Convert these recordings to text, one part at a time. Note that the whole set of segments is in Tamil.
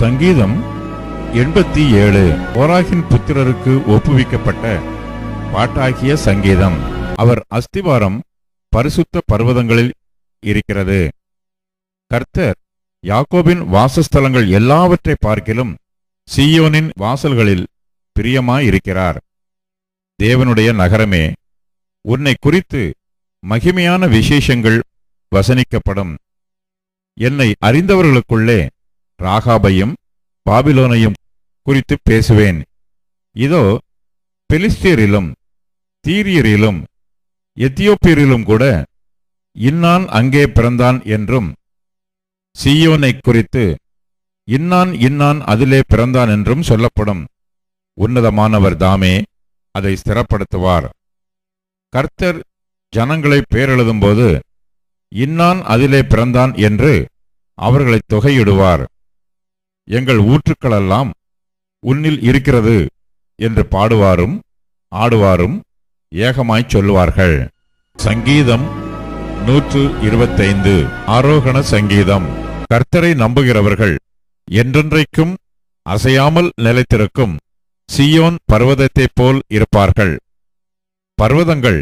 சங்கீதம் 87 கோராகின் புத்திரருக்கு ஒப்புவிக்கப்பட்ட பாட்டாகிய சங்கீதம். அவர் அஸ்திவாரம் பரிசுத்த பர்வதங்களில் இருக்கிறது. கர்த்தர் யாக்கோபின் வாசஸ்தலங்கள் எல்லாவற்றை பார்க்கிலும் சீயோனின் வாசல்களில் பிரியமாயிருக்கிறார். தேவனுடைய நகரமே, உன்னை குறித்து மகிமையான விசேஷங்கள் வசனிக்கப்படும். என்னை அறிந்தவர்களுக்குள்ளே ராகாபையும் பாபிலோனையும் குறித்து பேசுவேன். இதோ, பெலிஸ்தியரிலும் தீரியரிலும் எத்தியோப்பியரிலும் கூட இன்னான் அங்கே பிறந்தான் என்றும், சீயோனை குறித்து இன்னான் இன்னான் அதிலே பிறந்தான் என்றும் சொல்லப்படும். உன்னதமானவர் தாமே அதை ஸ்திரப்படுத்துவார். கர்த்தர் ஜனங்களை பேரெழுதும்போது இன்னான் அதிலே பிறந்தான் என்று அவர்களை தொகையிடுவார். எங்கள் ஊற்றுக்களெல்லாம் உன்னில் இருக்கிறது என்று பாடுவாரும் ஆடுவாரும் ஏகமாய்ச் சொல்லுவார்கள். சங்கீதம் 125 ஆரோகண சங்கீதம். கர்த்தரை நம்புகிறவர்கள் என்றென்றைக்கும் அசையாமல் நிலைத்திருக்கும் சீயோன் பர்வதத்தைப் போல் இருப்பார்கள். பர்வதங்கள்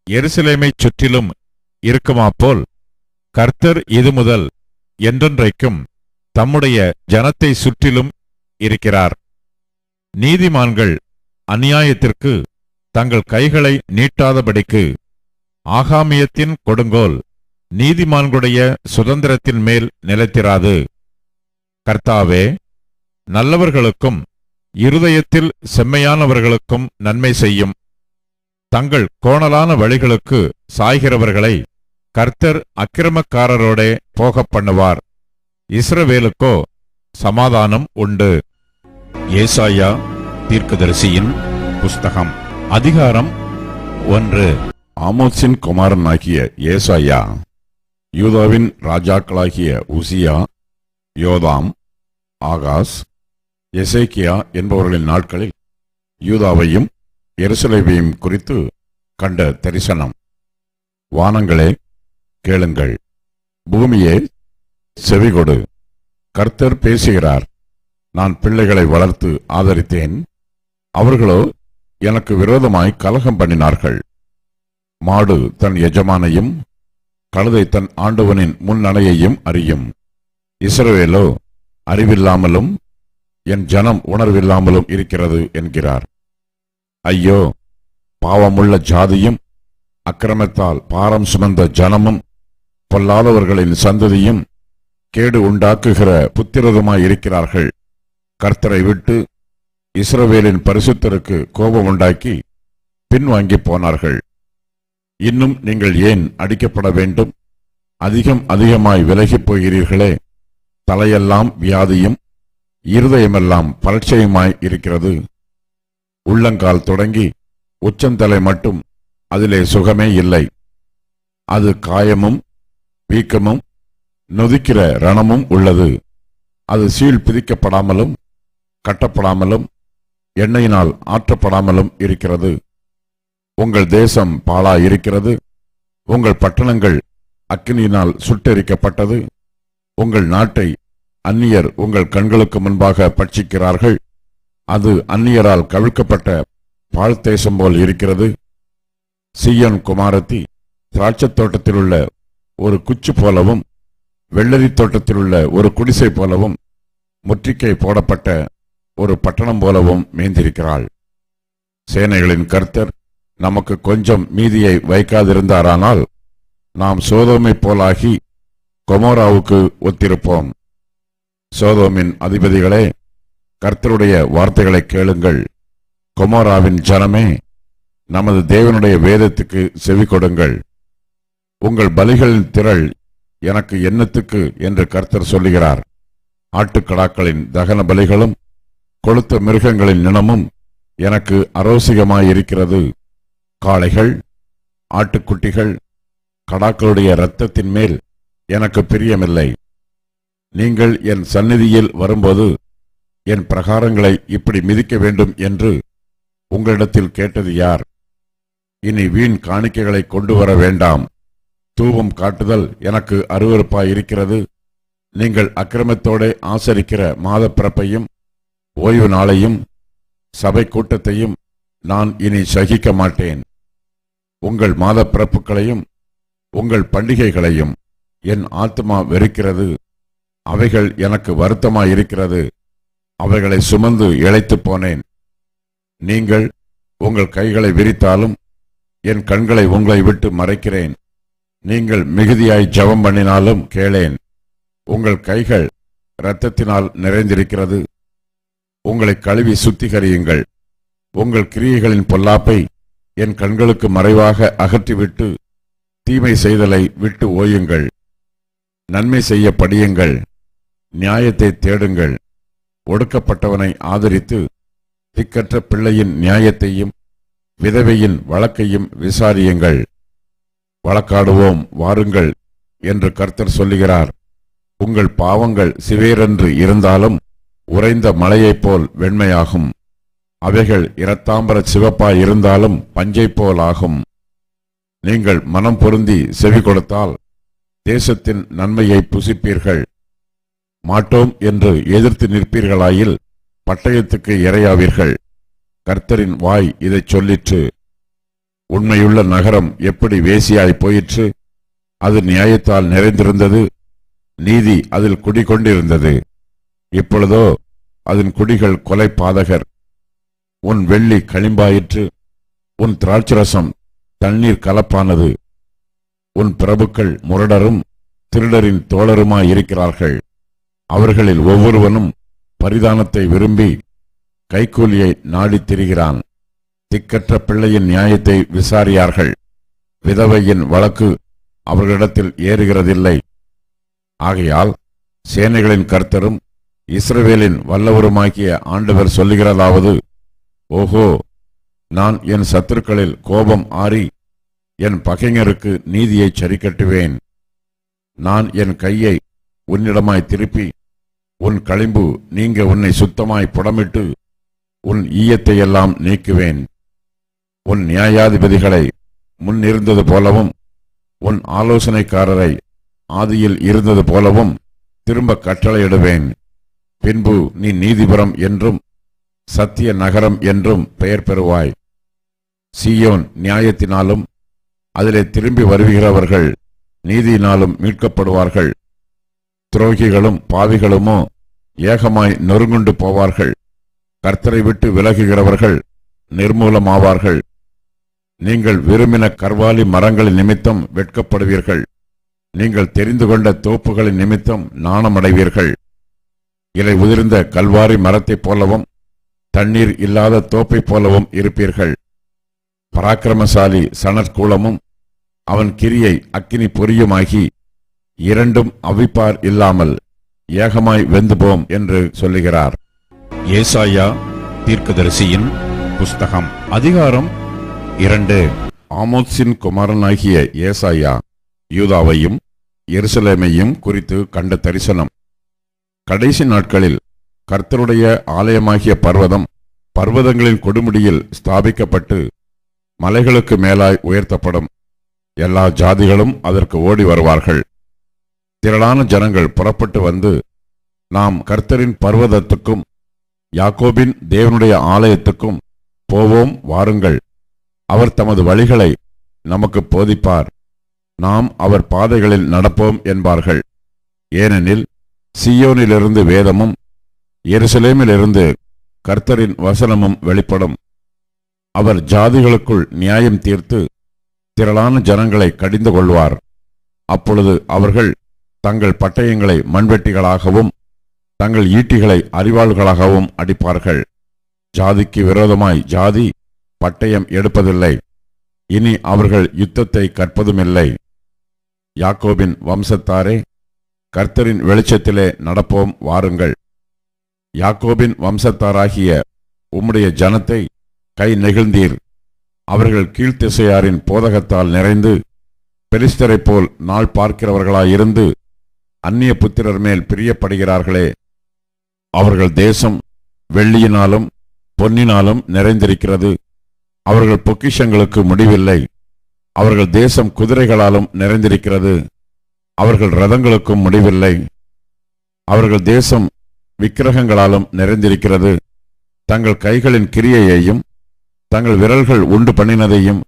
எருசலேமைச் சுற்றிலும் இருக்குமாப்போல் கர்த்தர் இது முதல் என்றென்றைக்கும் தம்முடைய ஜனத்தை சுற்றிலும் இருக்கிறார். நீதிமான்கள் அநியாயத்திற்கு தங்கள் கைகளை நீட்டாதபடிக்கு ஆகாமியத்தின் கொடுங்கோல் நீதிமான்களுடைய சுதந்திரத்தின் மேல் நிலைத்திராது. கர்த்தாவே, நல்லவர்களுக்கும் இருதயத்தில் செம்மையானவர்களுக்கும் நன்மை செய்யும். தங்கள் கோணலான வழிகளுக்கு சாய்கிறவர்களை கர்த்தர் அக்கிரமக்காரரோடே போகப் பண்ணுவார். இஸ்ரவேலுக்கோ சமாதானம் உண்டு. ஏசாயா தீர்க்கதரிசியின் புஸ்தகம். அதிகாரம் 1. ஆமோத்சின் குமாரனாகிய ஏசாயா யூதாவின் ராஜாக்களாகிய உசியா, யோதாம், ஆகாஸ், எசேக்கியா என்பவர்களின் நாட்களில் யூதாவையும் எருசலேமையும் குறித்து கண்ட தரிசனம். வானங்களே கேளுங்கள், பூமியே செவிகொடு. கர்த்தர் பேசுகிறார். நான் பிள்ளைகளை வளர்த்து ஆதரித்தேன், அவர்களோ எனக்கு விரோதமாய் கலகம் பண்ணினார்கள். மாடு தன் எஜமானையும் கழுதை தன் ஆண்டவனின் முன்னணையையும் அறியும். இஸ்ரவேலோ அறிவில்லாமலும் என் ஜனம் உணர்வில்லாமலும் இருக்கிறது என்கிறார். ஐயோ, பாவமுள்ள ஜாதியும் அக்கிரமத்தால் பாரம் சுமந்த ஜனமும் பொல்லாதவர்களின் சந்ததியும் கேடு உண்டாக்குகிற புத்திரதுமாயிருக்கிறார்கள். கர்த்தரை விட்டு இஸ்ரவேலின் பரிசுத்தருக்கு கோபம் உண்டாக்கி பின்வாங்கி போனார்கள். இன்னும் நீங்கள் ஏன் அடிக்கப்பட வேண்டும்? அதிகமாய் விலகிப் போகிறீர்களே. தலையெல்லாம் வியாதியும் இருதயமெல்லாம் பரட்சையுமாய் இருக்கிறது. உள்ளங்கால் தொடங்கி உச்சந்தலை மட்டும் அதிலே சுகமே இல்லை. அது காயமும் வீக்கமும் நொதிக்கிற ரணமும் உள்ளது. அது சீழ் பிதிக்கப்படாமலும் கட்டப்படாமலும் எண்ணெயினால் ஆற்றப்படாமலும் இருக்கிறது. உங்கள் தேசம் பாழாயிருக்கிறது. உங்கள் பட்டணங்கள் அக்கினியினால் சுட்டெரிக்கப்பட்டது. உங்கள் நாட்டை அந்நியர் உங்கள் கண்களுக்கு முன்பாக பட்சிக்கிறார்கள். அது அந்நியரால் கவிழ்க்கப்பட்ட பாழ்தேசம் போல் இருக்கிறது. சீயோன் குமாரத்தி திராட்சத் தோட்டத்திலுள்ள ஒரு குச்சு போலவும் வெள்ளரி தோட்டத்திலுள்ள ஒரு குடிசை போலவும் முற்றுகை போடப்பட்ட ஒரு பட்டணம் போலவும் மேய்ந்திருக்கிறாள். சேனைகளின் கர்த்தர் நமக்கு கொஞ்சம் மீதியை வைக்காதிருந்தாரானால் நாம் சோதோமை போலாகி கொமோராவுக்கு ஒத்திருப்போம். சோதோமின் அதிபதிகளே, கர்த்தருடைய வார்த்தைகளை கேளுங்கள். கொமோராவின் ஜனமே, நமது தேவனுடைய வேதத்துக்கு செவி கொடுங்கள். உங்கள் பலிகளின் திரள் எனக்கு என்னத்துக்கு என்று கர்த்தர் சொல்லுகிறார். ஆட்டுக்கடாக்களின் தகன பலிகளும் கொழுத்த மிருகங்களின் நினமும் எனக்கு அரோசிகமாயிருக்கிறது. காளைகள், ஆட்டுக்குட்டிகள், கடாக்களுடைய இரத்தத்தின் மேல் எனக்கு பிரியமில்லை. நீங்கள் என் சந்நிதியில் வரும்போது என் பிரகாரங்களை இப்படி மிதிக்க வேண்டும் என்று உங்களிடத்தில் கேட்டது யார்? இனி வீண் காணிக்கைகளை கொண்டு வர வேண்டாம். தூபம் காட்டுதல் எனக்கு அருவருப்பாயிருக்கிறது. நீங்கள் அக்கிரமத்தோടെ ஆசரிக்கிற மாத பிறப்பையும் ஓய்வு நாளையும் சபை கூட்டத்தையும் நான் இனி சகிக்க மாட்டேன். உங்கள் மாத பிறப்புகளையும் உங்கள் பண்டிகைகளையும் என் ஆத்மா வெறுக்கிறது. அவைகள் எனக்கு வருத்தமாயிருக்கிறது. அவைகளை சுமந்து இளைத்துப் போனேன். நீங்கள் உங்கள் கைகளை விரித்தாலும் என் கண்களை உங்களை விட்டு மறைக்கிறேன். நீங்கள் மிகுதியாய் ஜெபம் பண்ணினாலும் கேளேன். உங்கள் கைகள் இரத்தத்தினால் நிறைந்திருக்கிறது. உங்களை கழுவி சுத்திகரியுங்கள். உங்கள் கிரியைகளின் பொல்லாப்பை என் கண்களுக்கு மறைவாக அகற்றிவிட்டு தீமை செய்தலை விட்டு ஓயுங்கள். நன்மை செய்ய படியுங்கள். நியாயத்தை தேடுங்கள். ஒடுக்கப்பட்டவனை ஆதரித்து திக்கற்ற பிள்ளையின் நியாயத்தையும் விதவையின் வழக்கையும் விசாரியுங்கள். வழக்காடுவோம் வாருங்கள் என்று கர்த்தர் சொல்லுகிறார். உங்கள் பாவங்கள் சிவேரென்று இருந்தாலும் உறைந்த மலையைப் போல் வெண்மையாகும். அவைகள் இரத்தாம்பர சிவப்பாய் இருந்தாலும் பஞ்சைப் போல் ஆகும். நீங்கள் மனம் பொருந்தி செவி கொடுத்தால் தேசத்தின் நன்மையை புசிப்பீர்கள். மாட்டோம் என்று எதிர்த்து நிற்பீர்களாயில் பட்டயத்துக்கு இரையாவீர்கள். கர்த்தரின் வாய் இதைச் சொல்லிற்று. உண்மையுள்ள நகரம் எப்படி வேசியாய் போயிற்று. அது நியாயத்தால் நிறைந்திருந்தது. நீதி அதில் குடிகொண்டிருந்தது. இப்பொழுதோ அதன் குடிகள் கொலை பாதகர். உன் வெள்ளி களிம்பாயிற்று. உன் திராட்சரசம் தண்ணீர் கலப்பானது. உன் பிரபுக்கள் முரடரும் திருடரின் தோழருமாயிருக்கிறார்கள். அவர்களில் ஒவ்வொருவனும் பரிதானத்தை விரும்பி கைக்கூலியை நாடித் திரிகிறான். திக்கற்ற பிள்ளையின் நியாயத்தை விசாரியார்கள். விதவையின் வழக்கு அவர்களிடத்தில் ஏறுகிறதில்லை. ஆகையால் சேனைகளின் கர்த்தரும் இஸ்ரவேலின் வல்லவருமாகிய ஆண்டவர் சொல்லுகிறதாவது, ஓஹோ, நான் என் சத்துருக்களில் கோபம் ஆறி என் பகைஞருக்கு நீதியை சரிக்கட்டுவேன். நான் என் கையை உன்னிடமாய் திருப்பி உன் களிம்பு நீங்க உன்னை சுத்தமாய் புடமிட்டு உன் ஈயத்தையெல்லாம் நீக்குவேன். உன் நியாயாதிபதிகளை முன்னிருந்தது போலவும் உன் ஆலோசனைக்காரரை ஆதியில் இருந்தது போலவும் திரும்ப கட்டளையிடுவேன். பின்பு நீ நீதிபுரம் என்றும் சத்திய நகரம் என்றும் பெயர் பெறுவாய். சீயோன் நியாயத்தினாலும் அதிலே திரும்பி வருகிறவர்கள் நீதியினாலும் மீட்கப்படுவார்கள். துரோகிகளும் பாவிகளுமோ ஏகமாய் நொறுங்குண்டு போவார்கள். கர்த்தரை விட்டு விலகுகிறவர்கள் நிர்மூலமாவார்கள். நீங்கள் விரும்பின கர்வாலி மரங்களின் நிமித்தம் வெட்கப்படுவீர்கள். நீங்கள் தெரிந்து கொண்ட தோப்புகளின் நிமித்தம் நாணமடைவீர்கள். இலை உதிர்ந்த கல்வாரி மரத்தைப் போலவும் தண்ணீர் இல்லாத தோப்பைப் போலவும் இருப்பீர்கள். பராக்கிரமசாலி சணற்கூலமும் அவன் கிரியை அக்கினி பொரியுமாகி இரண்டும் அவிப்பார் இல்லாமல் ஏகமாய் வெந்துபோம் என்று சொல்லுகிறார். ஏசாயா தீர்க்கதரிசியின் புஸ்தகம் அதிகாரம் 2. ஆமோத்சின் குமாரனாகிய ஏசாயா யூதாவையும் எருசலேமையும் குறித்து கண்ட தரிசனம். கடைசி நாட்களில் கர்த்தருடைய ஆலயமாகிய பர்வதம் பர்வதங்களின் கொடுமுடியில் ஸ்தாபிக்கப்பட்டு மலைகளுக்கு மேலாய் உயர்த்தப்படும். எல்லா ஜாதிகளும் அதற்கு ஓடி வருவார்கள். திரளான ஜனங்கள் புறப்பட்டு வந்து, நாம் கர்த்தரின் பர்வதத்துக்கும் யாக்கோபின் தேவனுடைய ஆலயத்துக்கும் போவோம் வாருங்கள். அவர் தமது வழிகளை நமக்கு போதிப்பார். நாம் அவர் பாதைகளில் நடப்போம் என்பார்கள். ஏனெனில் சீயோனிலிருந்து வேதமும் எருசலேமிலிருந்து கர்த்தரின் வசனமும் வெளிப்படும். அவர் ஜாதிகளுக்குள் நியாயம் தீர்த்து திரளான ஜனங்களை கடிந்து கொள்வார். அப்பொழுது அவர்கள் தங்கள் பட்டயங்களை மண்வெட்டிகளாகவும் தங்கள் ஈட்டிகளை அரிவாள்களாகவும் அடிப்பார்கள். ஜாதிக்கு விரோதமாய் ஜாதி பட்டயம் எடுப்பதில்லை. இனி அவர்கள் யுத்தத்தை கற்பதுமில்லை. யாக்கோபின் வம்சத்தாரே, கர்த்தரின் வெளிச்சத்திலே நடப்போம் வாருங்கள். யாக்கோபின் வம்சத்தாராகிய உம்முடைய ஜனத்தை கை நெகிழ்ந்தீர். அவர்கள் கீழ்த்திசையாரின் போதகத்தால் நிறைந்து பெலிஸ்தரைப் போல் நாள் பார்க்கிறவர்களாயிருந்து அந்நிய புத்திரர் மேல் பிரியப்படுகிறார்களே. அவர்கள் தேசம் வெள்ளியினாலும் பொன்னினாலும் நிறைந்திருக்கிறது. அவர்கள் பொக்கிஷங்களுக்கு முடிவில்லை. அவர்கள் தேசம் குதிரைகளாலும் நிறைந்திருக்கிறது. அவர்கள் ரதங்களுக்கும் முடிவில்லை. அவர்கள் தேசம் விக்கிரகங்களாலும் நிறைந்திருக்கிறது. தங்கள் கைகளின் கிரியையையும் தங்கள் விரல்கள் உண்டு பண்ணினதையும்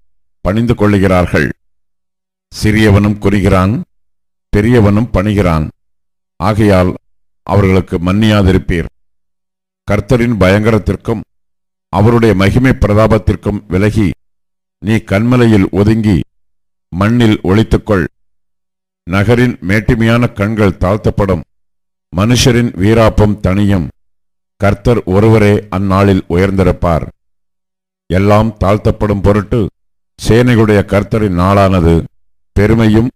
பணிந்து கொள்ளுகிறார்கள். சிறியவனும் குறிகிறான், பெரியவனும் பணிகிறான். ஆகையால் அவர்களுக்கு மன்னியாதிருப்பீர். கர்த்தரின் பயங்கரத்திற்கும் அவருடைய மகிமை பிரதாபத்திற்கும் விலகி நீ கன்மலையில் ஒதுங்கி மண்ணில் ஒளித்துக்கொள். நகரின் மேட்டிமையான கண்கள் தாழ்த்தப்படும். மனுஷரின் வீராப்பம் தனியும். கர்த்தர் ஒருவரே அந்நாளில் உயர்ந்திருப்பார். எல்லாம் தாழ்த்தப்படும் பொருட்டு சேனைகளுடைய கர்த்தரின் நாளானது பெருமையும்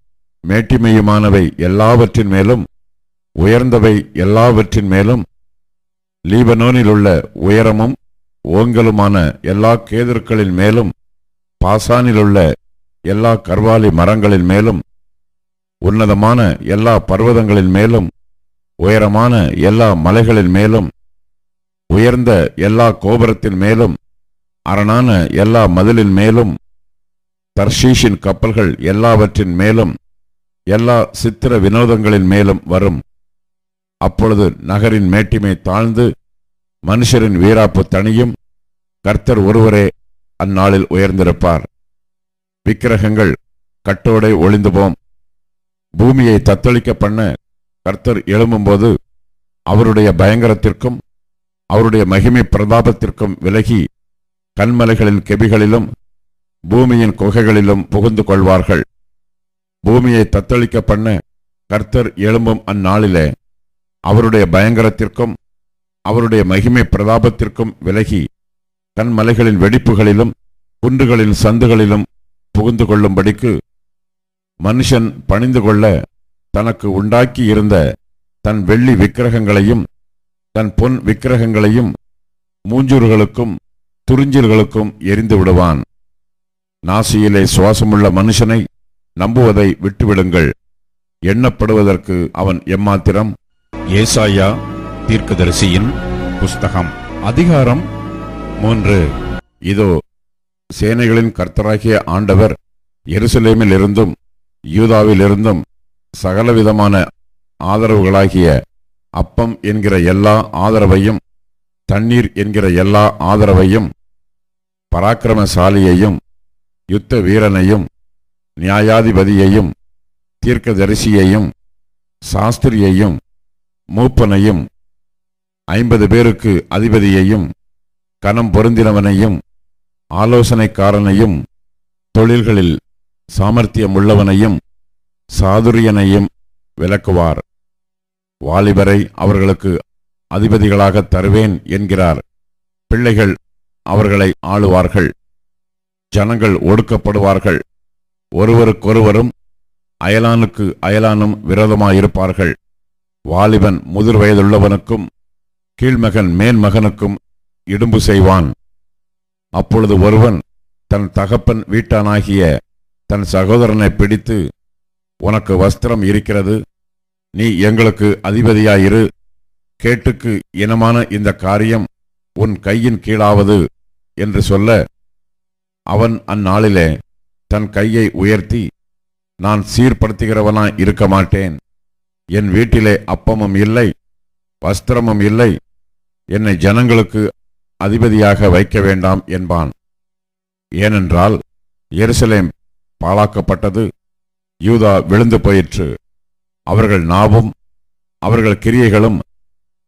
மேட்டிமையுமானவை எல்லாவற்றின் மேலும் உயர்ந்தவை எல்லாவற்றின் மேலும் லீபனோனிலுள்ள உயரமும் ஓங்கலுமான எல்லா கேதுருக்களின் மேலும் பாசானிலுள்ள எல்லா கர்வாலி மரங்களின் மேலும் உன்னதமான எல்லா பர்வதங்களின் மேலும் உயரமான எல்லா மலைகளின் மேலும் உயர்ந்த எல்லா கோபுரத்தின் மேலும் அரணான எல்லா மதிலின் மேலும் தர்ஷீஷின் கப்பல்கள் எல்லாவற்றின் மேலும் எல்லா சித்திர வினோதங்களின் மேலும் வரும். அப்பொழுது நகரின் மேட்டிமை தாழ்ந்து மனுஷரின் வீராப்பு தனியும். கர்த்தர் ஒருவரே அந்நாளில் உயர்ந்திருப்பார். விக்கிரகங்கள் கட்டோடே ஒளிந்து போம். பூமியை தத்தளிக்க பண்ண கர்த்தர் எழும்பும்போது அவருடைய பயங்கரத்திற்கும் அவருடைய மகிமை பிரதாபத்திற்கும் விலகி கன்மலைகளின் கெபிகளிலும் பூமியின் குகைகளிலும் புகுந்து கொள்வார்கள். பூமியை தத்தளிக்க பண்ண கர்த்தர் எழும்பும் அந்நாளிலே அவருடைய பயங்கரத்திற்கும் அவருடைய மகிமை பிரதாபத்திற்கும் விலகி கன்மலைகளின் வெடிப்புகளிலும் குன்றுகளின் சந்துகளிலும் புகுந்து கொள்ளும்படிக்கு மனுஷன் பணிந்து கொள்ள தனக்கு உண்டாக்கி இருந்த தன் வெள்ளி விக்கிரகங்களையும் தன் பொன் விக்கிரகங்களையும் மூஞ்சூர்களுக்கும் துறிஞ்சில்களுக்கும் எரிந்து விடுவான். நாசியிலே சுவாசமுள்ள மனுஷனை நம்புவதை விட்டுவிடுங்கள். எண்ணப்படுவதற்கு அவன் எம்மாத்திரம். ஏசாயா தீர்க்கதரிசியின் புஸ்தகம் அதிகாரம் 3. இதோ சேனைகளின் கர்த்தராகிய ஆண்டவர் எருசலேமில் இருந்தும் யூதாவிலிருந்தும் சகலவிதமான ஆதரவுகளாகிய அப்பம் என்கிற எல்லா ஆதரவையும் தண்ணீர் என்கிற எல்லா ஆதரவையும் பராக்கிரமசாலியையும் யுத்த வீரனையும் நியாயாதிபதியையும் தீர்க்கதரிசியையும் சாஸ்திரியையும் மூப்பனையும் 50 பேருக்கு அதிபதியையும் கனம் பொருந்தினவனையும் ஆலோசனைக்காரனையும் தொழில்களில் சாமர்த்தியமுள்ளவனையும் சாதுரியனையும் விலக்குவார். வாலிபரை அவர்களுக்கு அதிபதிகளாக தருவேன் என்கிறார். பிள்ளைகள் அவர்களை ஆளுவார்கள். ஜனங்கள் ஒடுக்கப்படுவார்கள். ஒருவருக்கொருவரும் அயலானுக்கு அயலானும் விரோதமாயிருப்பார்கள். வாலிபன் முதிர் வயதுள்ளவனுக்கும் கீழ்மகன் மேன்மகனுக்கும் இடும்பு செய்வான். அப்பொழுது ஒருவன் தன் தகப்பன் வீட்டானாகிய தன் சகோதரனை பிடித்து, உனக்கு வஸ்திரம் இருக்கிறது, நீ எங்களுக்கு அதிபதியாயிரு, கேட்டுக்கு இனமான இந்த காரியம் உன் கையின் கீழாவது என்று சொல்ல, அவன் அந்நாளிலே தன் கையை உயர்த்தி, நான் சீர்படுத்துகிறவனாய் இருக்க மாட்டேன், என் வீட்டிலே அப்பமும் இல்லை வஸ்திரமும் இல்லை, என்னை ஜனங்களுக்கு அதிபதியாக வைக்க வேண்டாம் என்பான். ஏனென்றால் எருசலேம் பாழாக்கப்பட்டது, யூதா விழுந்து போயிற்று. அவர்கள் நாவும் அவர்கள் கிரியைகளும்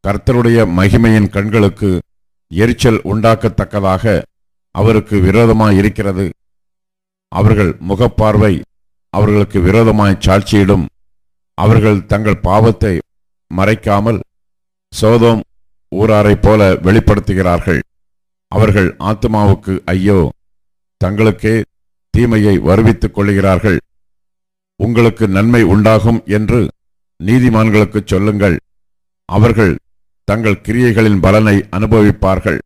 கர்த்தருடைய மகிமையின் கண்களுக்கு எரிச்சல் உண்டாக்கத்தக்கதாக அவருக்கு விரோதமாயிருக்கிறது. அவர்கள் முகப்பார்வை அவர்களுக்கு விரோதமாய் சாட்சியிடும். அவர்கள் தங்கள் பாவத்தை மறைக்காமல் சோதோம் ஊராரைப் போல வெளிப்படுத்துகிறார்கள். அவர்கள் ஆத்துமாவுக்கு ஐயோ, தங்களுக்கே தீமையை வருவித்துக் கொள்ளுகிறார்கள். உங்களுக்கு நன்மை உண்டாகும் என்று நீதிமான்களுக்குச் சொல்லுங்கள், அவர்கள் தங்கள் கிரியைகளின் பலனை அனுபவிப்பார்கள்.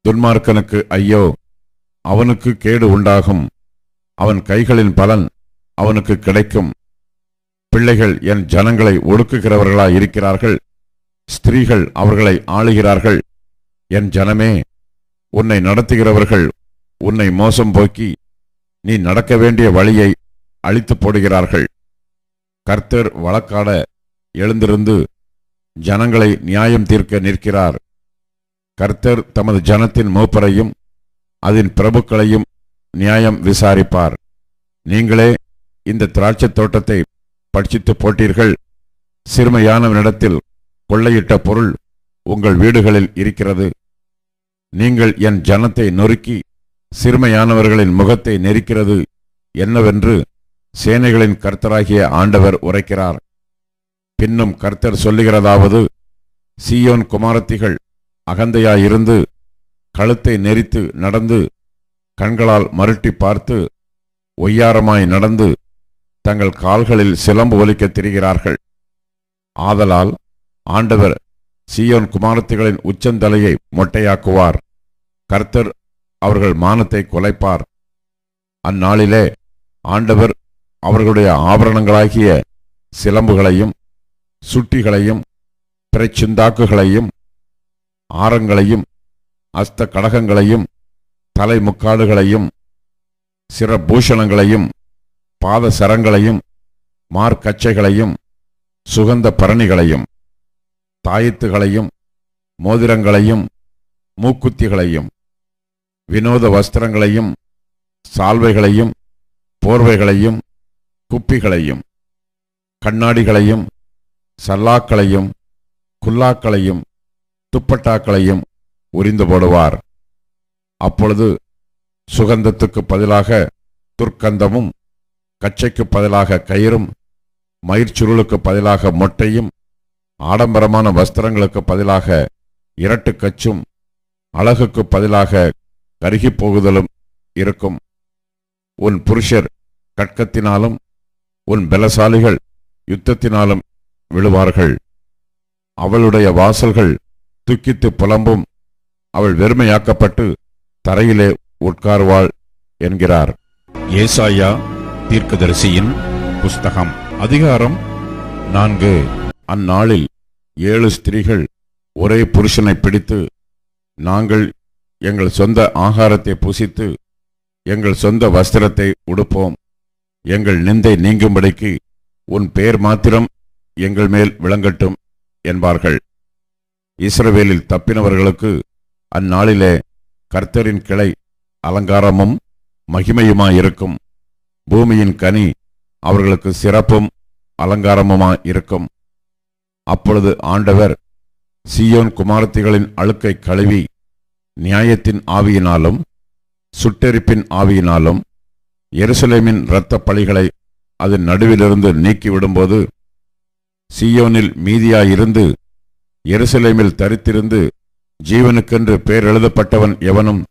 துன்மார்க்கனுக்கு ஐயோ, அவனுக்கு கேடு உண்டாகும், அவன் கைகளின் பலன் அவனுக்கு கிடைக்கும். பிள்ளைகள் என் ஜனங்களை ஒடுக்குகிறவர்களாயிருக்கிறார்கள், ஸ்திரீகள் அவர்களை ஆளுகிறார்கள். என் ஜனமே, உன்னை நடத்துகிறவர்கள் உன்னை மோசம் போக்கி நீ நடக்க வேண்டிய வழியை அழித்து போடுகிறார்கள். கர்த்தர் வழக்காட எழுந்திருந்து ஜனங்களை நியாயம் தீர்க்க நிற்கிறார். கர்த்தர் தமது ஜனத்தின் மூப்பரையும் அதன் பிரபுக்களையும் நியாயம் விசாரிப்பார். நீங்களே இந்த திராட்சைத் தோட்டத்தை பட்சித்து போட்டீர்கள். சிறுமையானவனிடத்தில் கொள்ளையிட்ட பொருள் உங்கள் வீடுகளில் இருக்கிறது. நீங்கள் என் ஜனத்தை நொறுக்கி சிறுமையானவர்களின் முகத்தை நெரிக்கிறது என்னவென்று சேனைகளின் கர்த்தராகிய ஆண்டவர் உரைக்கிறார். பின்னும் கர்த்தர் சொல்லுகிறதாவது, சீயோன் குமாரத்திகள் அகந்தையாயிருந்து கழுத்தை நெரித்து நடந்து கண்களால் மருட்டி பார்த்து ஒய்யாரமாய் நடந்து தங்கள் கால்களில் சிலம்பு ஒலிக்கத் திரிகிறார்கள். ஆதலால் ஆண்டவர் சீயோன் குமாரத்திகளின் உச்சந்தலையை மொட்டையாக்குவார். கர்த்தர் அவர்கள் மானத்தை குலைப்பார். அந்நாளிலே ஆண்டவர் அவர்களுடைய ஆபரணங்களாகிய சிலம்புகளையும் சுட்டிகளையும் பிரச்சிந்தாக்குகளையும் ஆரங்களையும் அஸ்த கடகங்களையும் தலைமுக்காடுகளையும் சிரபூஷணங்களையும் பாத சரங்களையும் மார்க்கச்சைகளையும் சுகந்த பரணிகளையும் தாயத்துகளையும் மோதிரங்களையும் மூக்குத்திகளையும் வினோத வஸ்திரங்களையும் சால்வைகளையும் போர்வைகளையும் குப்பிகளையும் கண்ணாடிகளையும் சல்லாக்களையும் குல்லாக்களையும் துப்பட்டாக்களையும் உரிந்து போடுவார். அப்பொழுது சுகந்தத்துக்கு பதிலாக துர்க்கந்தமும் கச்சைக்கு பதிலாக கயிறும் மயிர்ச்சுருளுக்கு பதிலாக மொட்டையும் ஆடம்பரமான வஸ்திரங்களுக்கு பதிலாக இரட்டு கச்சும் அழகுக்கு பதிலாக கருகிப் போகுதலும் இருக்கும். உன் புருஷர் கட்கத்தினாலும் உன் பலசாலிகள் யுத்தத்தினாலும் விழுவார்கள். அவளுடைய வாசல்கள் துக்கித்து புலம்பும். அவள் வெறுமையாக்கப்பட்டு தரையிலே உட்காருவாள் என்கிறார். ஏசாயா தீர்க்கதரிசியின் புஸ்தகம் அதிகாரம் 4. அந்நாளில் 7 ஸ்திரீகள் ஒரே புருஷனை பிடித்து, நாங்கள் எங்கள் சொந்த ஆகாரத்தை புசித்து எங்கள் சொந்த வஸ்திரத்தை உடுப்போம். எங்கள் நிந்தை நீங்கும்படிக்கு உன் பெயர் மாத்திரம் எங்கள் மேல் விளங்கட்டும் என்பார்கள். இஸ்ரவேலில் தப்பினவர்களுக்கு அந்நாளிலே கர்த்தரின் கிளை அலங்காரமும் மகிமையுமாயிருக்கும். பூமியின் கனி அவர்களுக்கு சிறப்பும் அலங்காரமுமாயிருக்கும். அப்பொழுது ஆண்டவர் சீயோன் குமாரத்திகளின் அழுக்கை கழுவி நியாயத்தின் ஆவியினாலும் சுட்டெரிப்பின் ஆவியினாலும் எருசலேமின் இரத்த பழிகளை அதன் நடுவிலிருந்து நீக்கிவிடும்போது, சீயோனில் மீதியாயிருந்து எருசலேமில் தரித்திருந்து ஜீவனுக்கென்று பெயர் எழுதப்பட்டவன் எவனும்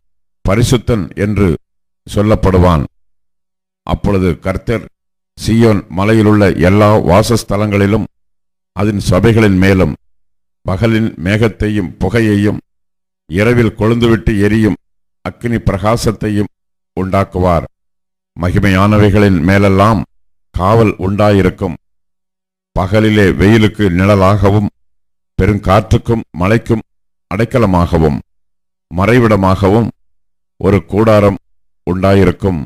பரிசுத்தன் என்று சொல்லப்படுவான். அப்பொழுது கர்த்தர் சீயோன் மலையிலுள்ள எல்லா வாசஸ்தலங்களிலும் அதன் சபைகளின் மேலும் பகலின் மேகத்தையும் புகையையும் இரவில் கொழுந்துவிட்டு எரியும் அக்கினி பிரகாசத்தையும் உண்டாக்குவார். மகிமையானவைகளின் மேலெல்லாம் காவல் உண்டாயிருக்கும். பகலிலே வெயிலுக்கு நிழலாகவும் பெருங்காற்றுக்கும் மழைக்கும் அடைக்கலமாகவும் மறைவிடமாகவும் ஒரு கூடாரம் உண்டாயிருக்கும்.